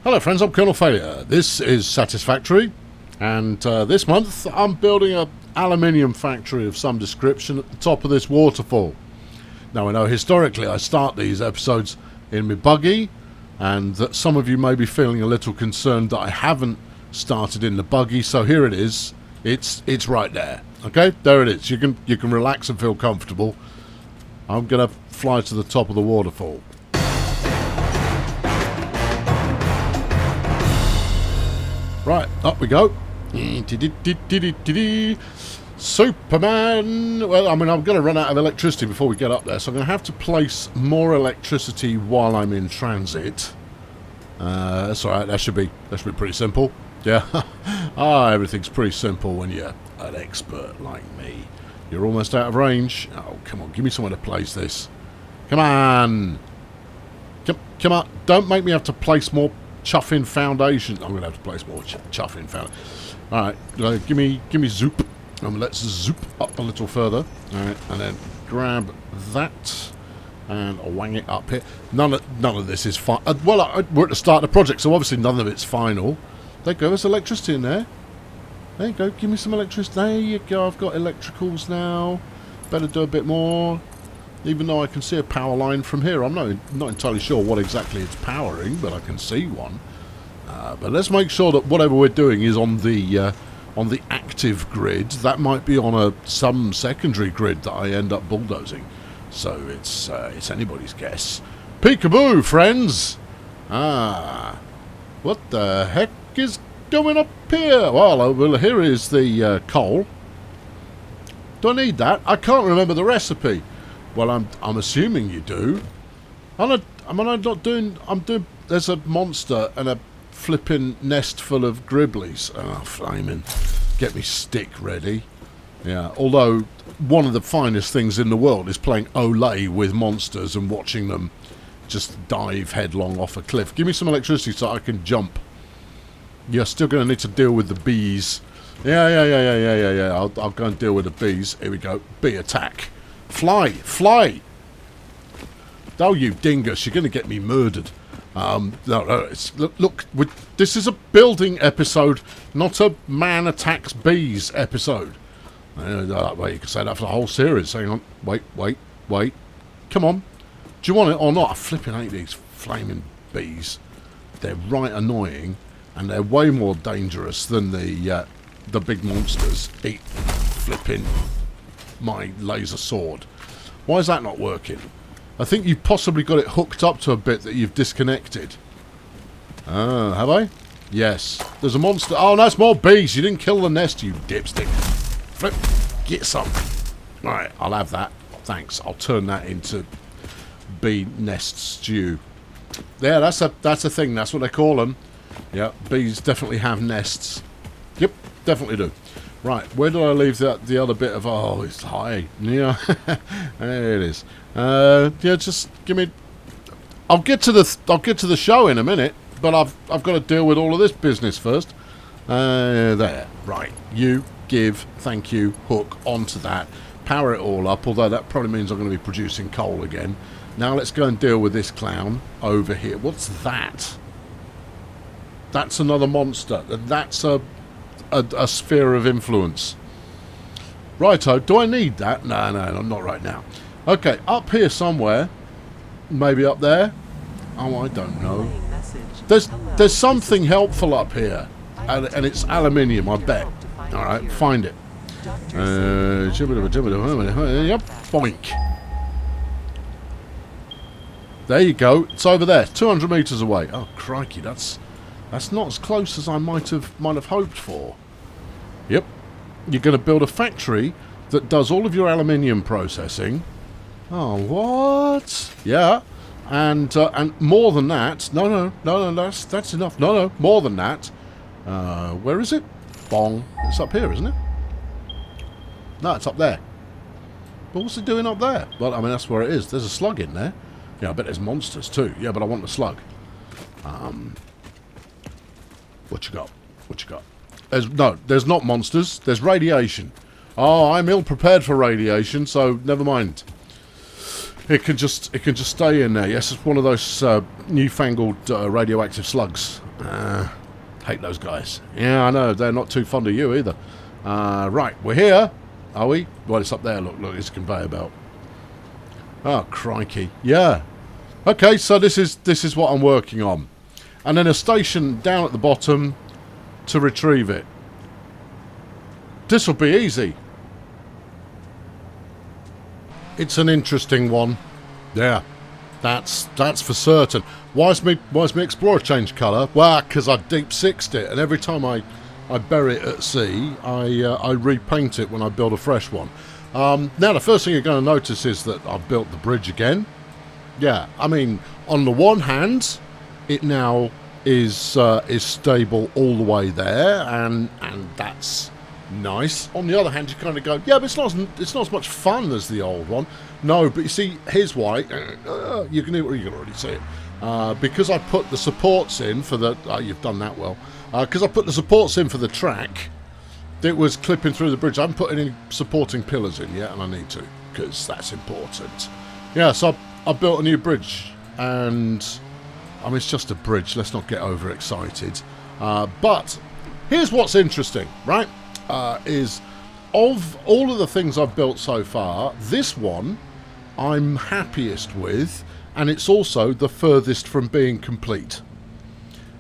Hello friends, I'm Colonel Failure. This is Satisfactory, and this month I'm building an aluminium factory of some description at the top of this waterfall. Now I know historically I start these episodes in my buggy, and that some of you may be feeling a little concerned that I haven't started in the buggy, so here it is. It's right there. Okay, there it is. You can relax and feel comfortable. I'm gonna fly to the top of the waterfall. Right, up we go. Superman! Well, I mean, I'm going to run out of electricity before we get up there, so I'm going to have to place more electricity while I'm in transit. That's alright, that should be pretty simple. Yeah. Everything's pretty simple when you're an expert like me. You're almost out of range. Oh, come on, give me somewhere to place this. Come on! Come on, don't make me have to place more chuffing foundation. I'm going to have to place more chuffing foundation. Alright, give me zoop. Let's zoop up a little further. Alright, and then grab that and wang it up here. None of this is fine. Well, we're at the start of the project, so obviously none of it's final. There you go, there's electricity in there. There you go, give me some electricity. There you go, I've got electricals now. Better do a bit more. Even though I can see a power line from here, I'm not entirely sure what exactly it's powering, but I can see one. But let's make sure that whatever we're doing is on the active grid. That might be on some secondary grid that I end up bulldozing. So it's anybody's guess. Peekaboo, friends! What the heck is going up here? Well, here is the coal. Do I need that? I can't remember the recipe. Well, I'm assuming you do. I'm doing. There's a monster and a flipping nest full of gribblies. Oh, flaming! Get me stick ready. Yeah. Although one of the finest things in the world is playing Olay with monsters and watching them just dive headlong off a cliff. Give me some electricity so I can jump. You're still going to need to deal with the bees. Yeah. I'll go and deal with the bees. Here we go. Bee attack. Fly! Oh, you dingus, you're going to get me murdered. No, look, this is a building episode, not a man attacks bees episode. Well, you can say that for the whole series. Hang on, wait. Come on. Do you want it or not? I flipping hate these flaming bees. They're right annoying, and they're way more dangerous than the big monsters. Eat flipping my laser sword. Why is that not working? I think you've possibly got it hooked up to a bit that you've disconnected. Have I? Yes. There's a monster. Oh, no, it's more bees. You didn't kill the nest, you dipstick. Flip. Get some. Right, I'll have that. Thanks. I'll turn that into bee nest stew. Yeah, that's a thing. That's what they call them. Yeah, bees definitely have nests. Yep, definitely do. Right, where did I leave the other bit of? Oh, it's high. Yeah, there it is. Yeah, just give me. I'll get to the show in a minute, but I've got to deal with all of this business first. There, right. You give, thank you, hook onto that. Power it all up. Although that probably means I'm going to be producing coal again. Now let's go and deal with this clown over here. What's that? That's another monster. That's a sphere of influence. Righto, do I need that? No, not right now. Okay, up here somewhere. Maybe up there. Oh, I don't know. There's something helpful up here. And it's aluminium, I bet. Alright, find it. Yep, boink. There you go. It's over there. 200 metres away. Oh, crikey, that's not as close as I might have hoped for. Yep. You're going to build a factory that does all of your aluminium processing. Oh, what? Yeah. And more than that. No, that's enough. No, more than that. Where is it? Bong. It's up here, isn't it? No, it's up there. But what's it doing up there? Well, I mean, that's where it is. There's a slug in there. Yeah, I bet there's monsters too. Yeah, but I want the slug. What you got? There's not monsters. There's radiation. Oh, I'm ill prepared for radiation, so never mind. It can just stay in there. Yes, it's one of those newfangled radioactive slugs. Hate those guys. Yeah, I know. They're not too fond of you either. Right, we're here. Are we? Well, it's up there. Look, it's a conveyor belt. Oh, crikey. Yeah. Okay, so this is what I'm working on. And then a station down at the bottom to retrieve it. This will be easy. It's an interesting one. Yeah. That's for certain. Why's me Explorer change colour? Well, because I've deep sixed it, and every time I bury it at sea, I repaint it when I build a fresh one. Now, the first thing you're going to notice is that I've built the bridge again. Yeah, I mean, on the one hand, it now is stable all the way there, and that's nice. On the other hand, you kind of go, yeah, but it's not as much fun as the old one. No, but you see, here's why. You can already see it. Because I put the supports in for the... you've done that well. Because I put the supports in for the track, it was clipping through the bridge. I haven't put any supporting pillars in yet, and I need to, because that's important. Yeah, so I built a new bridge, and... I mean, it's just a bridge. Let's not get overexcited. But here's what's interesting, right? Is of all of the things I've built so far, this one I'm happiest with, and it's also the furthest from being complete.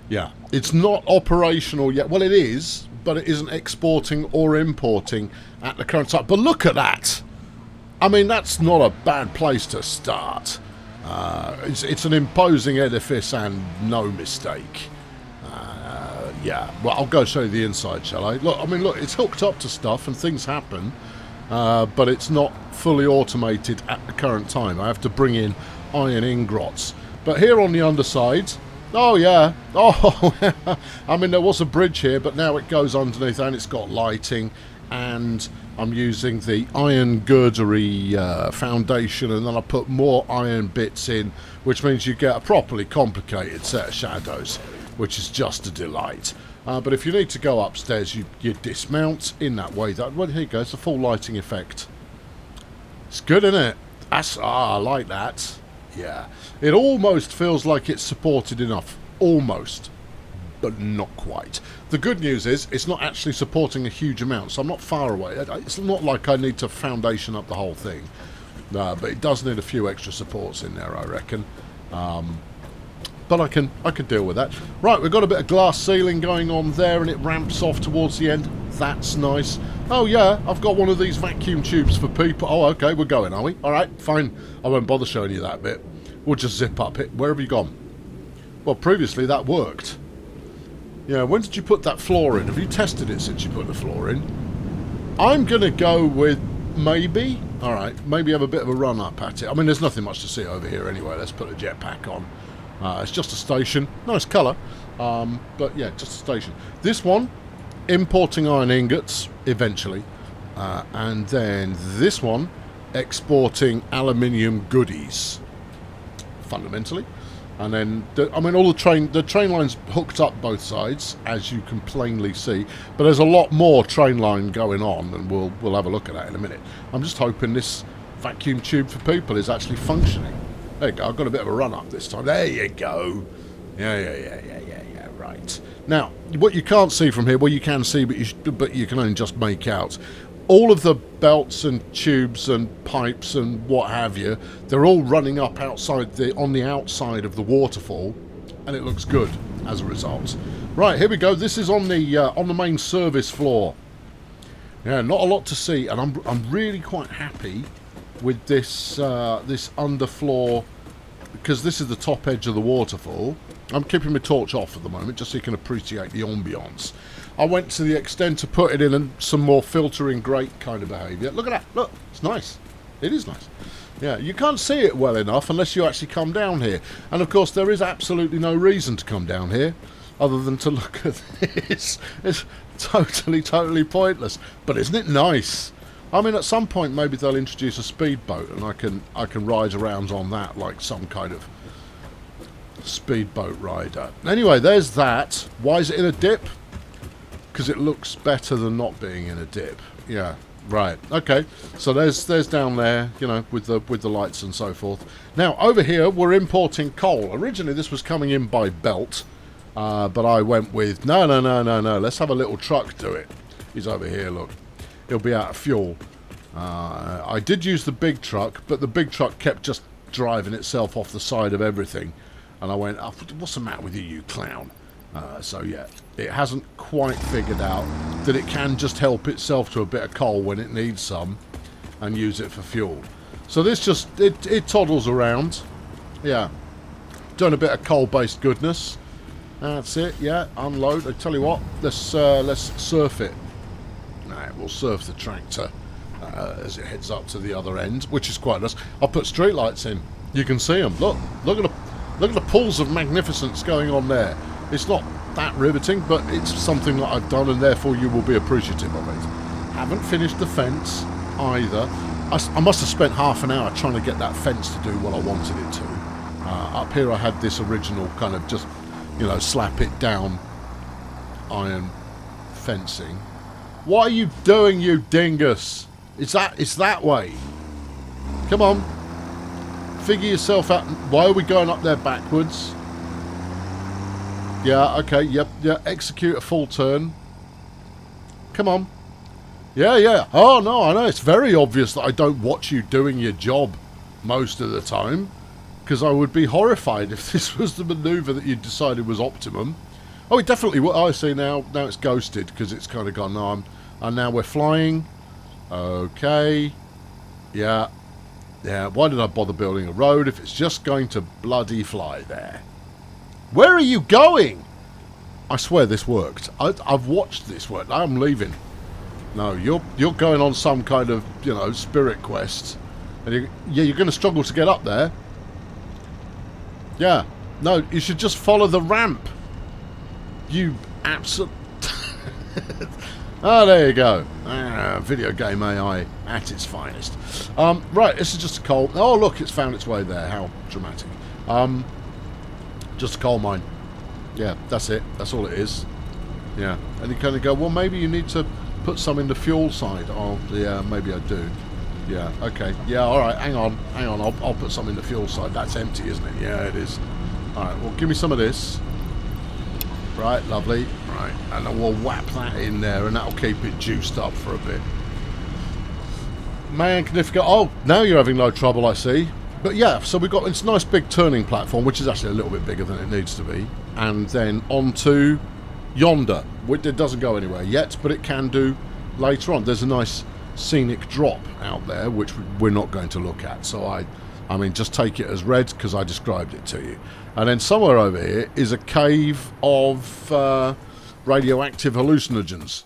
Yeah, it's not operational yet. Well, it is, but it isn't exporting or importing at the current time. But look at that. I mean, that's not a bad place to start. It's an imposing edifice and no mistake. Yeah, well, I'll go show you the inside, shall I? Look, I mean, look, it's hooked up to stuff and things happen, but it's not fully automated at the current time. I have to bring in iron ingots. But here on the underside, oh yeah, oh, I mean, there was a bridge here, but now it goes underneath and it's got lighting, and I'm using the iron girdery foundation, and then I put more iron bits in, which means you get a properly complicated set of shadows, which is just a delight. But if you need to go upstairs, you dismount in that way. Well, here you go, it's a full lighting effect. It's good, isn't it? I like that. Yeah. It almost feels like it's supported enough. Almost. But not quite. The good news is it's not actually supporting a huge amount, so I'm not far away. It's not like I need to foundation up the whole thing. But it does need a few extra supports in there, I reckon. But I can deal with that. Right, we've got a bit of glass ceiling going on there, and it ramps off towards the end. That's nice. Oh yeah, I've got one of these vacuum tubes for people. Oh, okay, we're going, are we? All right, fine. I won't bother showing you that bit. We'll just zip up it. Where have you gone? Well, previously that worked. Yeah, when did you put that floor in? Have you tested it since you put the floor in? I'm going to go with maybe. All right, maybe have a bit of a run up at it. I mean, there's nothing much to see over here anyway. Let's put a jetpack on. It's just a station. Nice colour. But yeah, just a station. This one, importing iron ingots, eventually. And then this one, exporting aluminium goodies, fundamentally. And then, all the train line's hooked up both sides, as you can plainly see. But there's a lot more train line going on, and we'll have a look at that in a minute. I'm just hoping this vacuum tube for people is actually functioning. There you go, I've got a bit of a run up this time. There you go. Yeah, right. Now, what you can't see from here, well, you can see, but you can only just make out. All of the belts and tubes and pipes and what have you, they're all running up on the outside of the waterfall, and it looks good as a result. Right, here we go. This is on the main service floor. Yeah, not a lot to see, and I'm really quite happy with this underfloor, because this is the top edge of the waterfall. I'm keeping my torch off at the moment just so you can appreciate the ambience. I went to the extent to put it in some more filtering grate kind of behaviour. Look at that. Look, it's nice. It is nice. Yeah, you can't see it well enough unless you actually come down here. And of course, there is absolutely no reason to come down here other than to look at this. It's totally pointless. But isn't it nice? I mean, at some point, maybe they'll introduce a speedboat, and I can ride around on that like some kind of speedboat rider. Anyway, there's that. Why is it in a dip? Because it looks better than not being in a dip. Yeah, right. Okay. So there's down there, you know, with the lights and so forth. Now over here, we're importing coal. Originally, this was coming in by belt, But I went with, no, let's have a little truck do it. He's over here, look. He'll be out of fuel. I did use the big truck, but the big truck kept just driving itself off the side of everything. And I went, oh, what's the matter with you, you clown? So yeah, it hasn't quite figured out that it can just help itself to a bit of coal when it needs some and use it for fuel. So this just, it toddles around. Yeah. Doing a bit of coal-based goodness. That's it, yeah, unload. I tell you what, let's surf it. Right, we'll surf the tractor as it heads up to the other end, which is quite nice. I'll put street lights in. You can see them. Look at the pools of magnificence going on there. It's not that riveting, but it's something that I've done, and therefore you will be appreciative of it. Haven't finished the fence either. I must have spent half an hour trying to get that fence to do what I wanted it to. Up here I had this original kind of just, you know, slap it down iron fencing. What are you doing, you dingus? It's that way. Come on. Figure yourself out. Why are we going up there backwards? Yeah, okay, yep, yeah, execute a full turn. Come on. Yeah. Oh, no, I know. It's very obvious that I don't watch you doing your job most of the time. Because I would be horrified if this was the manoeuvre that you decided was optimum. Oh, it definitely would. Oh, I see now. Now it's ghosted because it's kind of gone. No, and now we're flying. Okay. Yeah. Why did I bother building a road if it's just going to bloody fly there? Where are you going? I swear this worked. I've watched this work. I'm leaving. No, you're going on some kind of, you know, spirit quest, and you're going to struggle to get up there. Yeah. No, you should just follow the ramp. You absolute... Oh, there you go. Video game AI at its finest. Right, this is just a coal... Oh, look, it's found its way there. How dramatic. Just a coal mine. Yeah, that's it. That's all it is. Yeah. And you kind of go, well, maybe you need to put some in the fuel side. Oh, yeah, maybe I do. Yeah, okay. Yeah, alright, hang on. I'll put some in the fuel side. That's empty, isn't it? Yeah, it is. Alright, well, give me some of this. Right, lovely. Right, and then we'll whap that in there, and that'll keep it juiced up for a bit. Magnificent. Oh, now you're having no trouble, I see. But yeah, so we've got this nice big turning platform, which is actually a little bit bigger than it needs to be. And then onto yonder. It doesn't go anywhere yet, but it can do later on. There's a nice scenic drop out there, which we're not going to look at. So I mean, just take it as read because I described it to you. And then somewhere over here is a cave of radioactive hallucinogens,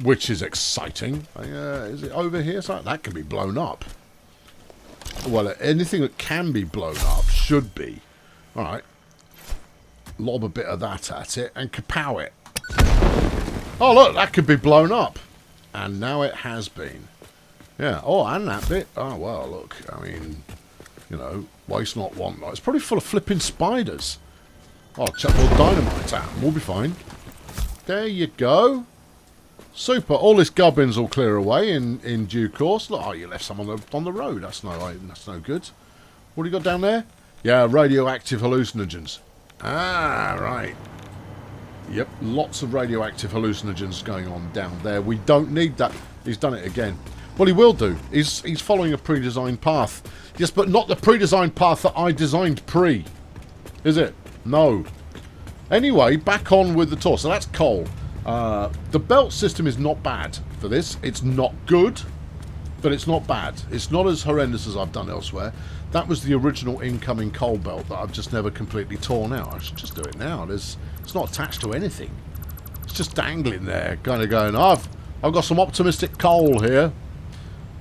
which is exciting. Is it over here? So that can be blown up. Well, anything that can be blown up should be. All right. Lob a bit of that at it and kapow it. Oh, look, that could be blown up. And now it has been. Yeah. Oh, and that bit. Oh, well, look. I mean, you know, waste not, want not. It's probably full of flipping spiders. Oh, chuck more dynamite at them. We'll be fine. There you go. Super. All this gubbins will clear away in due course. Look, oh, you left some on the road. That's no good. What do you got down there? Yeah, radioactive hallucinogens. Ah, right. Yep, lots of radioactive hallucinogens going on down there. We don't need that. He's done it again. Well, he will do. He's following a pre-designed path. Yes, but not the pre-designed path that I designed pre. Is it? No. Anyway, back on with the tour. So that's coal. The belt system is not bad for this. It's not good, but it's not bad. It's not as horrendous as I've done elsewhere. That was the original incoming coal belt that I've just never completely torn out. I should just do it now. It's not attached to anything. It's just dangling there, kind of going, I've got some optimistic coal here.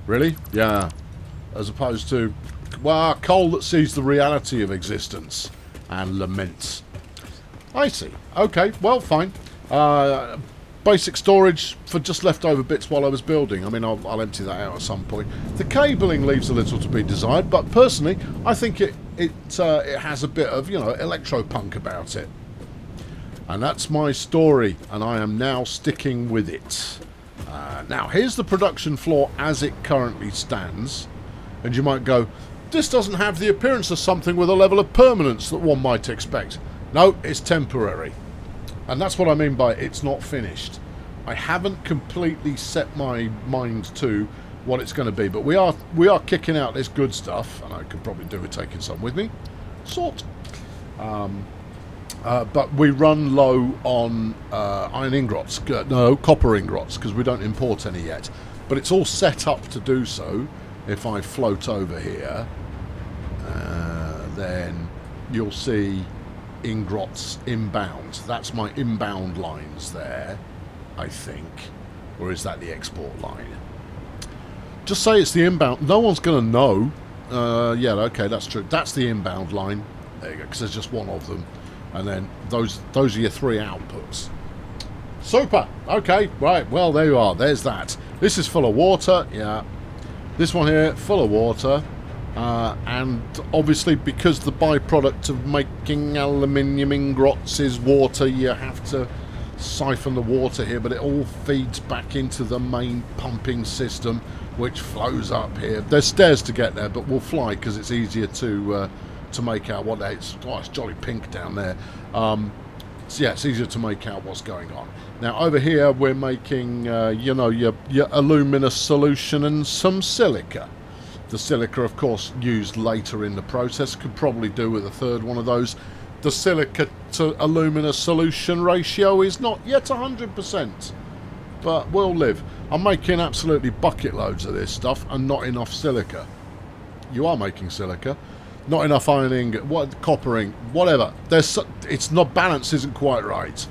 Really? Yeah. As opposed to, well, coal that sees the reality of existence and laments. I see. Okay, well, fine. Basic storage for just leftover bits while I was building. I mean, I'll empty that out at some point. The cabling leaves a little to be desired, but personally, I think it has a bit of, you know, electro-punk about it. And that's my story, and I am now sticking with it. Now, here's the production floor as it currently stands. And you might go, this doesn't have the appearance of something with a level of permanence that one might expect. No, it's temporary. And that's what I mean by it's not finished. I haven't completely set my mind to what it's going to be, but we are kicking out this good stuff, and I could probably do with taking some with me. Sort. But we run low on iron ingots, no, copper ingots, because we don't import any yet. But it's all set up to do so. If I float over here, then you'll see ingots inbound. That's my inbound lines there, I think. Or is that the export line? Just say it's the inbound. No one's going to know. Yeah, okay, that's true. That's the inbound line. There you go, because there's just one of them. And then those are your 3 outputs. Super. Okay, right. Well, there you are. There's that. This is full of water. Yeah. This one here, full of water. And obviously, because the byproduct of making aluminium ingots is water, you have to siphon the water here. But it all feeds back into the main pumping system, which flows up here. There's stairs to get there, but we'll fly because it's easier to make out what it's jolly pink down there. So yeah, it's easier to make out what's going on. Now over here we're making your alumina solution and some silica. The silica, of course, used later in the process. Could probably do with a third one of those. The silica to alumina solution ratio is not yet 100%, but we'll live. I'm making absolutely bucket loads of this stuff and not enough silica. You are making silica. Not enough ironing, coppering, whatever. It's not, balance isn't quite right.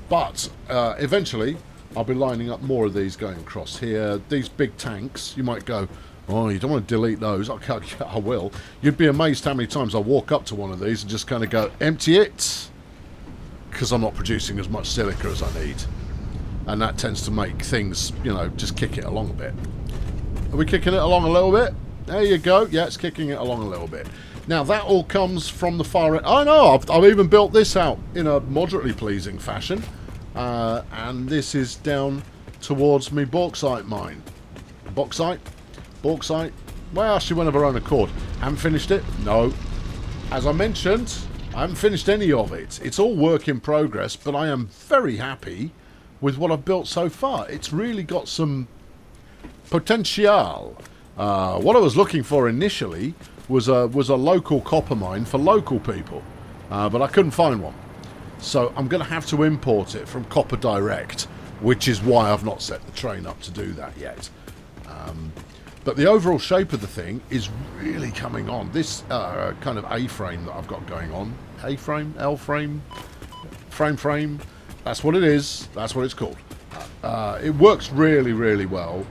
But eventually, I'll be lining up more of these going across here. These big tanks, you might go, oh, you don't want to delete those. Okay, I will. You'd be amazed how many times I walk up to one of these and just kind of go, empty it, because I'm not producing as much silica as I need. And that tends to make things, just kick it along a bit. Are we kicking it along a little bit? There you go. Yeah, it's kicking it along a little bit. Now, that all comes from the far end. Oh, no, I've even built this out in a moderately pleasing fashion. And this is down towards me bauxite mine. Bauxite? Well, she went of her own accord. Haven't finished it? No. As I mentioned, I haven't finished any of it. It's all work in progress, but I am very happy with what I've built so far. It's really got some potential. What I was looking for initially was a local copper mine for local people, but I couldn't find one. So I'm going to have to import it from Copper Direct, which is why I've not set the train up to do that yet. But the overall shape of the thing is really coming on. This kind of A-frame that I've got going on, A-frame, L-frame, frame, that's what it is. That's what it's called. It works really, really well.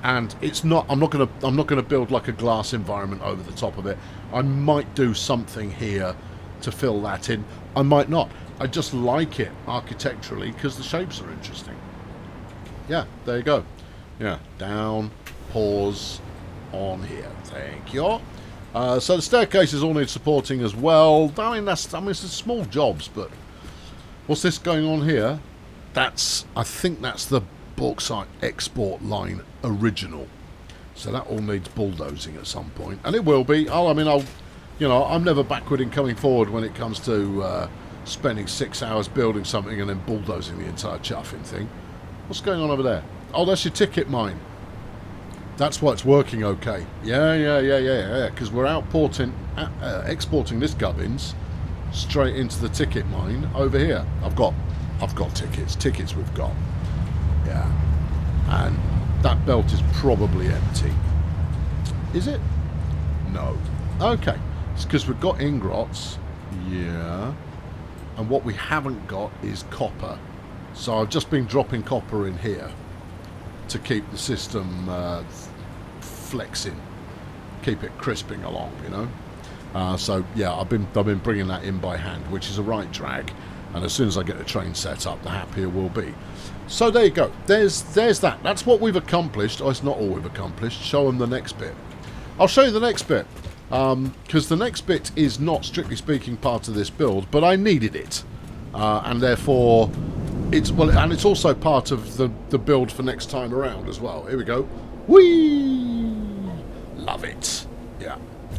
And it's not. I'm not gonna build like a glass environment over the top of it. I might do something here to fill that in. I might not. I just like it architecturally because the shapes are interesting. Yeah, there you go. Yeah, down, pause, on here. Thank you. So the staircases all need supporting as well. I mean, it's small jobs, but what's this going on here? I think that's the bauxite export line original, so that all needs bulldozing at some point, and it will be. I'm never backward in coming forward when it comes to spending 6 hours building something and then bulldozing the entire chuffing thing. What's going on over there? Oh, that's your ticket mine. That's why it's working okay. Yeah, because we're exporting this gubbins straight into the ticket mine over here. I've got tickets we've got. Yeah, and that belt is probably empty. Is it? No. Okay, it's because we've got ingots. Yeah, and what we haven't got is copper. So I've just been dropping copper in here to keep the system flexing, keep it crisping along, So yeah, I've been bringing that in by hand, which is a right drag. And as soon as I get the train set up, the happier we'll be. So there you go. There's that. That's what we've accomplished. Oh, it's not all we've accomplished. Show them the next bit. I'll show you the next bit. Because the next bit is not, strictly speaking, part of this build, but I needed it. And therefore, it's also part of the build for next time around as well. Here we go. Whee! Love it. Yeah.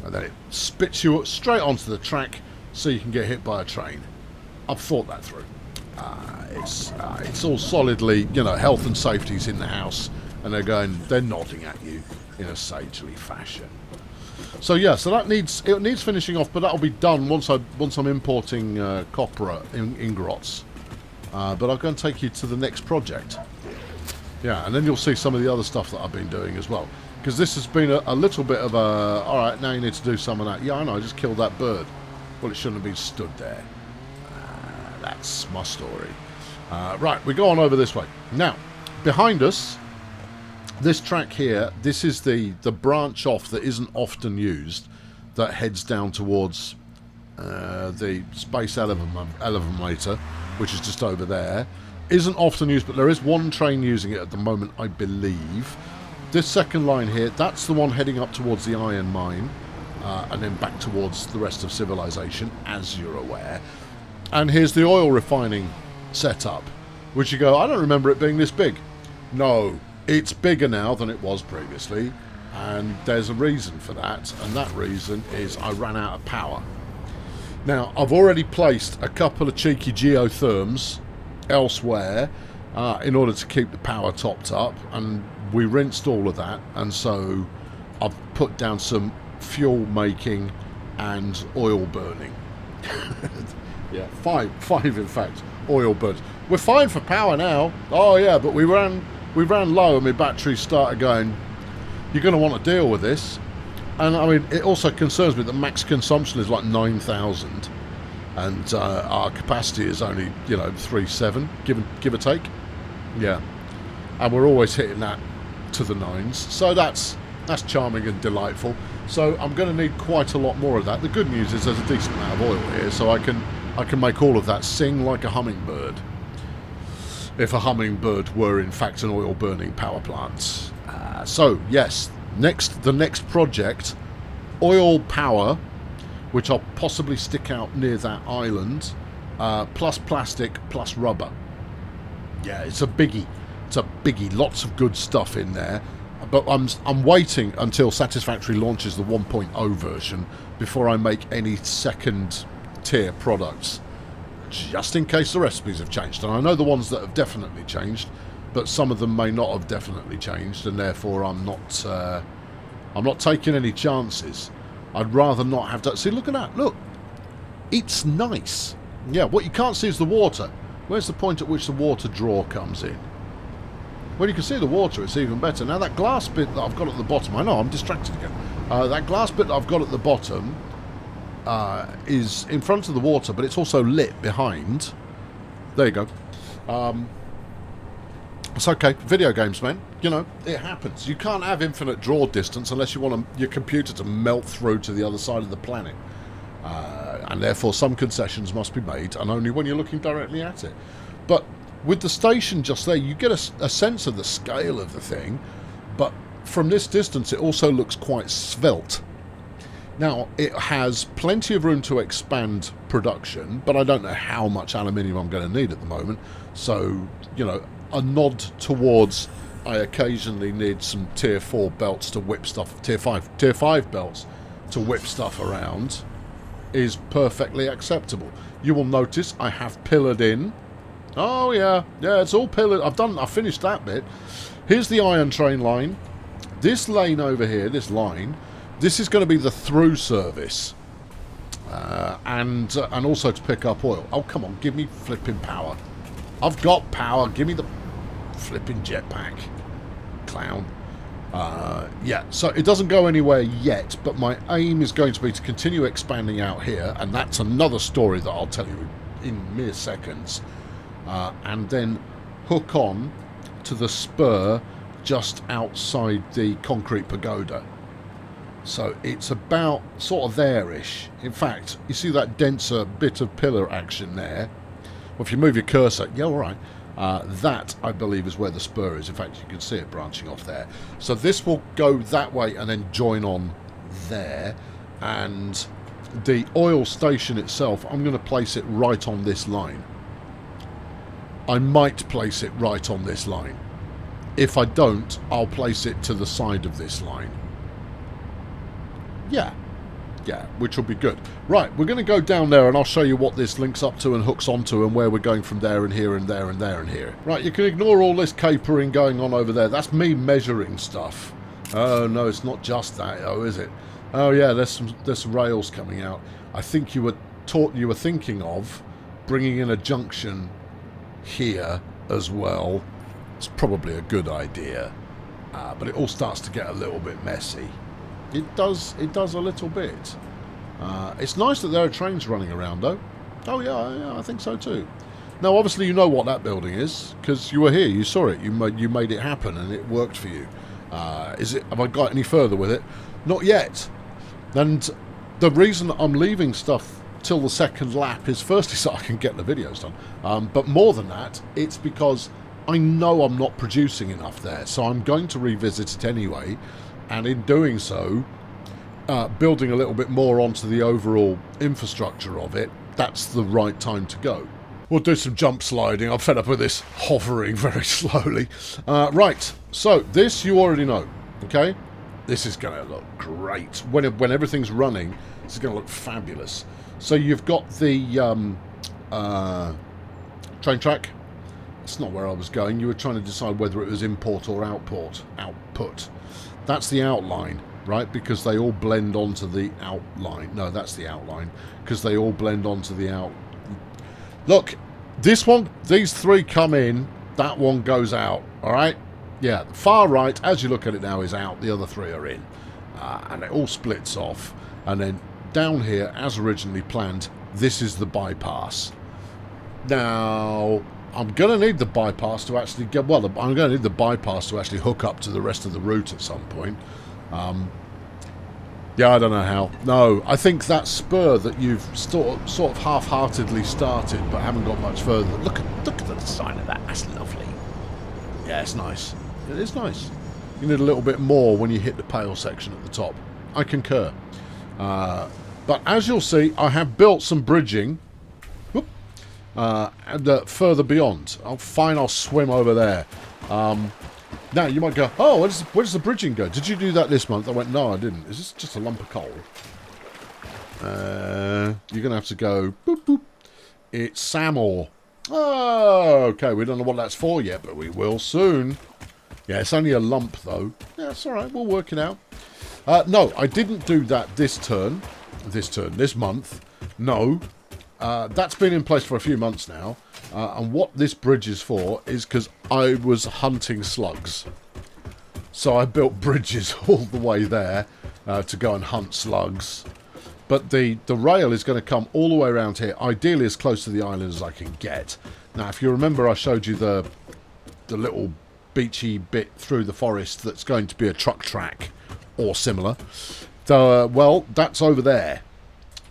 And then it spits you straight onto the track so you can get hit by a train. I've thought that through. It's all solidly, you know, health and safety's in the house, and they're nodding at you in a sagely fashion. So yeah, so it needs finishing off, but that'll be done once I'm importing copper ingots. But I'll go and take you to the next project. Yeah, and then you'll see some of the other stuff that I've been doing as well. Because this has been a little bit of a, alright, now you need to do some of that. Yeah, I know, I just killed that bird. Well, it shouldn't have been stood there. That's my story. Right, we go on over this way. Now, behind us, this track here, this is the branch off that isn't often used, that heads down towards the space elevator, which is just over there. Isn't often used, but there is one train using it at the moment, I believe. This second line here, that's the one heading up towards the iron mine, and then back towards the rest of civilization, as you're aware. And here's the oil refining setup, which you go, I don't remember it being this big. No, it's bigger now than it was previously, and there's a reason for that, and that reason is I ran out of power. Now, I've already placed a couple of cheeky geotherms elsewhere in order to keep the power topped up, and we rinsed all of that, and so I've put down some fuel making and oil burning. Yeah, five in fact, oil burns. We're fine for power now. Oh yeah, but we ran low and my batteries started going, you're going to want to deal with this. And I mean, it also concerns me that max consumption is like 9,000, and our capacity is only, you know, 3.7, give or take. Yeah, and we're always hitting that to the nines, so that's charming and delightful. So I'm going to need quite a lot more of that. The good news is there's a decent amount of oil here, so I can make all of that sing like a hummingbird. If a hummingbird were in fact an oil burning power plant. So yes, the next project, oil power, which I'll possibly stick out near that island, plus plastic plus rubber. Yeah, it's a biggie. It's a biggie. Lots of good stuff in there. But I'm waiting until Satisfactory launches the 1.0 version before I make any second tier products, just in case the recipes have changed. And I know the ones that have definitely changed, but some of them may not have definitely changed, and therefore I'm not taking any chances. I'd rather not have to. See, look at that. Look, it's nice. Yeah, what you can't see is the water. Where's the point at which the water draw comes in? When you can see the water, it's even better. Now, that glass bit that I've got at the bottom, I know, I'm distracted again. That glass bit that I've got at the bottom is in front of the water, but it's also lit behind. There you go. It's okay. Video games, man. You know, it happens. You can't have infinite draw distance unless you want your computer to melt through to the other side of the planet. And therefore, some concessions must be made, and only when you're looking directly at it. But with the station just there, you get a sense of the scale of the thing, but from this distance it also looks quite svelte. Now, it has plenty of room to expand production, but I don't know how much aluminium I'm going to need at the moment, so, you know, a nod towards I occasionally need some tier 4 belts to whip stuff, tier 5 belts to whip stuff around is perfectly acceptable. You will notice I have pillared in. Oh yeah, it's all pillared. I've finished that bit. Here's the iron train line. This lane over here, this is going to be the through service, and also to pick up oil. Oh come on, give me flipping power. I've got power. Give me the flipping jetpack, clown. Yeah, so it doesn't go anywhere yet, but my aim is going to be to continue expanding out here, and that's another story that I'll tell you in mere seconds. And then hook on to the spur just outside the concrete pagoda. So it's about sort of there-ish. In fact, you see that denser bit of pillar action there? Well, if you move your cursor, yeah, all right. That, I believe, is where the spur is. In fact, you can see it branching off there. So this will go that way and then join on there. And the oil station itself, I'm going to place it right on this line. I might place it right on this line. If I don't, I'll place it to the side of this line. Yeah. Yeah, which will be good. Right, we're going to go down there and I'll show you what this links up to and hooks onto and where we're going from there and here and there and there and here. Right, you can ignore all this capering going on over there. That's me measuring stuff. Oh, no, it's not just that, oh, is it? Oh, yeah, there's some rails coming out. I think you were thinking of bringing in a junction here as well. It's probably a good idea. But it all starts to get a little bit messy. It does a little bit. It's nice that there are trains running around, though. Oh, yeah, I think so, too. Now, obviously, you know what that building is, because you were here, you saw it, you made it happen, and it worked for you. Have I got any further with it? Not yet. And the reason I'm leaving stuff till the second lap is firstly so I can get the videos done. But more than that, it's because I know I'm not producing enough there, so I'm going to revisit it anyway, and in doing so, building a little bit more onto the overall infrastructure of it, that's the right time to go. We'll do some jump sliding. I'm fed up with this hovering very slowly. Right, so this you already know, okay? This is going to look great. When everything's running, this is going to look fabulous. So you've got the train track. That's not where I was going. You were trying to decide whether it was import or output. That's the outline, right? Because they all blend onto the outline. No, that's the outline. Because they all blend onto the out. Look, this one, these three come in. That one goes out, all right? Yeah, the far right, as you look at it now, is out. The other three are in. And it all splits off. And then down here, as originally planned, this is the bypass. Now, I'm going to need the bypass to actually get... Well, I'm going to need the bypass to actually hook up to the rest of the route at some point. Yeah, I don't know how. No, I think that spur that you've sort of half-heartedly started but haven't got much further. Look at the design of that. That's lovely. Yeah, it's nice. It is nice. You need a little bit more when you hit the pale section at the top. I concur. But as you'll see, I have built some bridging and further beyond. I'll swim over there. Now, you might go, oh, where does the bridging go? Did you do that this month? I went, no, I didn't. Is this just a lump of coal? You're going to have to go, boop, boop. It's Samor. Oh, okay, we don't know what that's for yet, but we will soon. Yeah, it's only a lump, though. Yeah, it's all right, we'll work it out. No, I didn't do that this month. No. That's been in place for a few months now. And what this bridge is for is because I was hunting slugs. So I built bridges all the way there to go and hunt slugs. But the rail is going to come all the way around here, ideally as close to the island as I can get. Now, if you remember, I showed you the little beachy bit through the forest that's going to be a truck track or similar. Well, that's over there.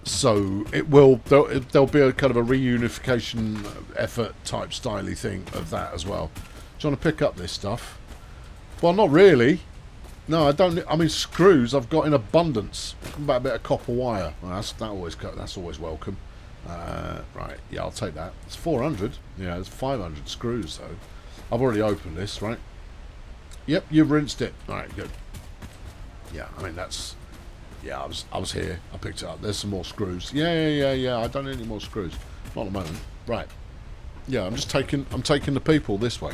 So there'll be a kind of a reunification effort type styly thing of that as well. Do you want to pick up this stuff? Well, not really. No, I don't. I mean, screws I've got in abundance. About a bit of copper wire. Well, that's always welcome. Right, yeah, I'll take that. It's 400. Yeah, there's 500 screws though. I've already opened this, right? Yep, you've rinsed it. All right, good. Yeah, I mean that's. Yeah, I was here. I picked it up. There's some more screws. Yeah. I don't need any more screws. Not at the moment. Right. Yeah, I'm taking the people this way.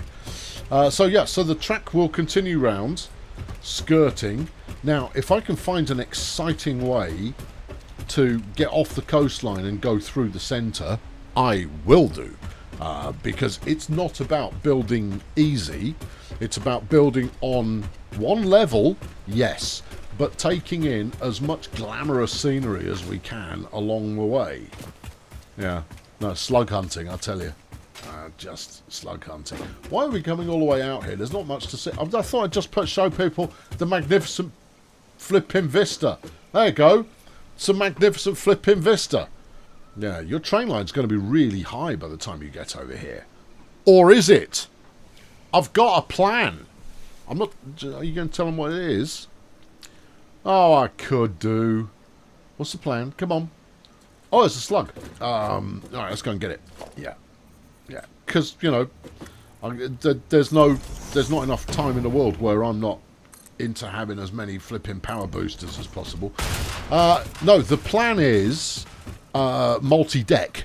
So the track will continue round, skirting. Now, if I can find an exciting way to get off the coastline and go through the centre, I will do. Because it's not about building easy. It's about building on one level, yes, but taking in as much glamorous scenery as we can along the way. Yeah, no, slug hunting, I tell you. Just slug hunting. Why are we coming all the way out here? There's not much to see. I thought I'd just show people the magnificent flipping vista. There you go. It's a magnificent flipping vista. Yeah, your train line's going to be really high by the time you get over here. Or is it? I've got a plan. I'm not... Are you going to tell them what it is? Oh, I could do. What's the plan? Come on. Oh, it's a slug. Alright, let's go and get it. Yeah. Because, you know, there's not enough time in the world where I'm not into having as many flipping power boosters as possible. No, the plan is multi-deck.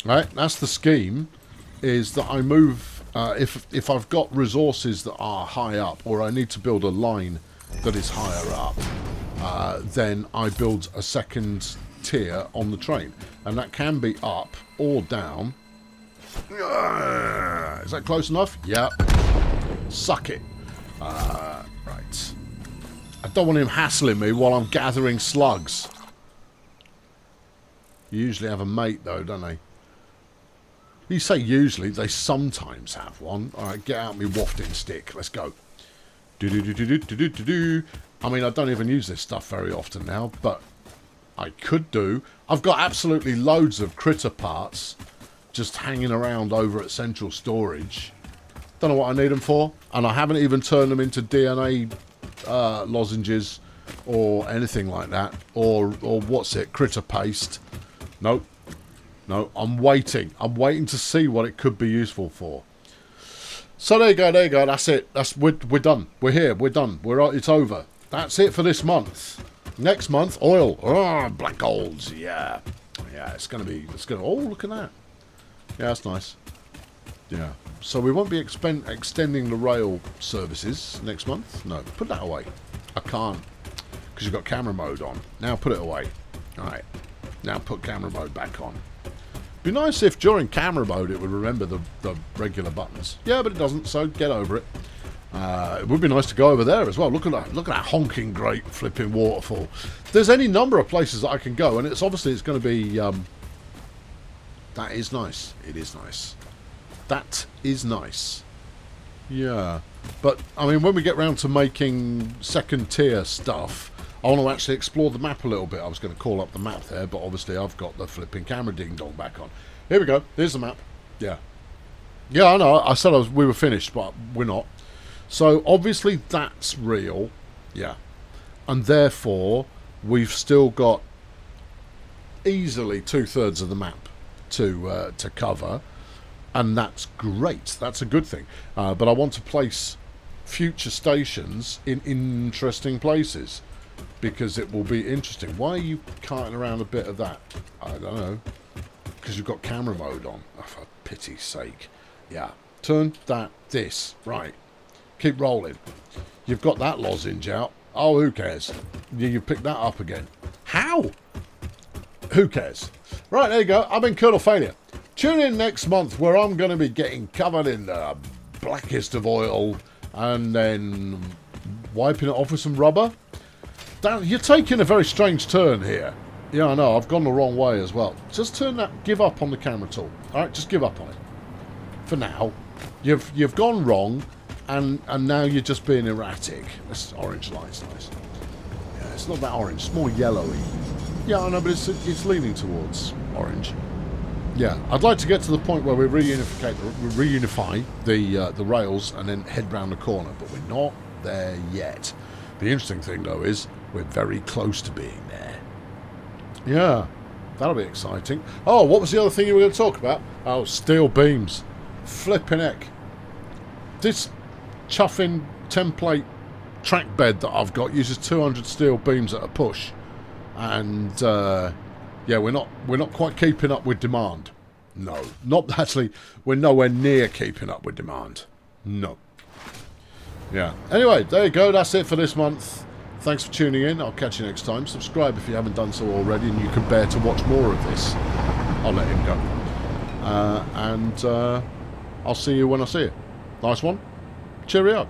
Right? That's the scheme, is that I move... if I've got resources that are high up, or I need to build a line that is higher up, then I build a second tier on the train. And that can be up or down. Is that close enough? Yeah. Suck it. Right. I don't want him hassling me while I'm gathering slugs. You usually have a mate, though, don't they? You say usually, they sometimes have one. Alright, get out me wafting stick. Let's go. Do-do-do-do-do-do-do-do. I mean, I don't even use this stuff very often now, but I could do. I've got absolutely loads of critter parts just hanging around over at central storage. Don't know what I need them for, and I haven't even turned them into DNA lozenges or anything like that, or what's it, critter paste. Nope. No, I'm waiting. I'm waiting to see what it could be useful for. So there you go, that's it. We're done. We're here, we're done. It's over. That's it for this month. Next month, oil. Oh, black golds, yeah. Yeah, it's gonna, oh, look at that. Yeah, that's nice. Yeah. So we won't be extending the rail services next month. No, put that away. I can't, because you've got camera mode on. Now put it away. Alright. Now put camera mode back on. Be nice if during camera mode it would remember the regular buttons. Yeah, but it doesn't, so get over it. It would be nice to go over there as well. Look at that honking great flipping waterfall. There's any number of places that I can go, and it's going to be... that is nice. It is nice. That is nice. Yeah. But, I mean, when we get round to making second tier stuff, I want to actually explore the map a little bit. I was going to call up the map there, but obviously I've got the flipping camera ding-dong back on. Here we go. Here's the map. Yeah. Yeah, I know. I said we were finished, but we're not. So, obviously that's real. Yeah. And therefore, we've still got easily 2/3 of the map to cover. And that's great. That's a good thing. But I want to place future stations in interesting places, because it will be interesting. Why are you carting around a bit of that? I don't know. Because you've got camera mode on. Oh, for pity's sake. Yeah. Turn this. Right. Keep rolling. You've got that lozenge out. Oh, who cares? You pick that up again. How? Who cares? Right, there you go. I've been Colonel Failure. Tune in next month, where I'm going to be getting covered in the blackest of oil and then wiping it off with some rubber. You're taking a very strange turn here. Yeah, I know. I've gone the wrong way as well. Just give up on the camera tool. All right, just give up on it. For now, you've gone wrong, and now you're just being erratic. This orange light's nice. Yeah, it's not that orange. It's more yellowy. Yeah, I know, but it's leaning towards orange. Yeah, I'd like to get to the point where we reunify the rails and then head round the corner, but we're not there yet. The interesting thing, though, is we're very close to being there. Yeah, that'll be exciting. Oh, what was the other thing you were going to talk about? Oh, steel beams. Flipping heck. This chuffing template track bed that I've got uses 200 steel beams at a push. And, yeah, we're not quite keeping up with demand. No, not actually. We're nowhere near keeping up with demand. No. Yeah. Anyway, there you go. That's it for this month. Thanks for tuning in. I'll catch you next time. Subscribe if you haven't done so already, and you can bear to watch more of this. I'll let him go. And I'll see you when I see you. Nice one. Cheerio.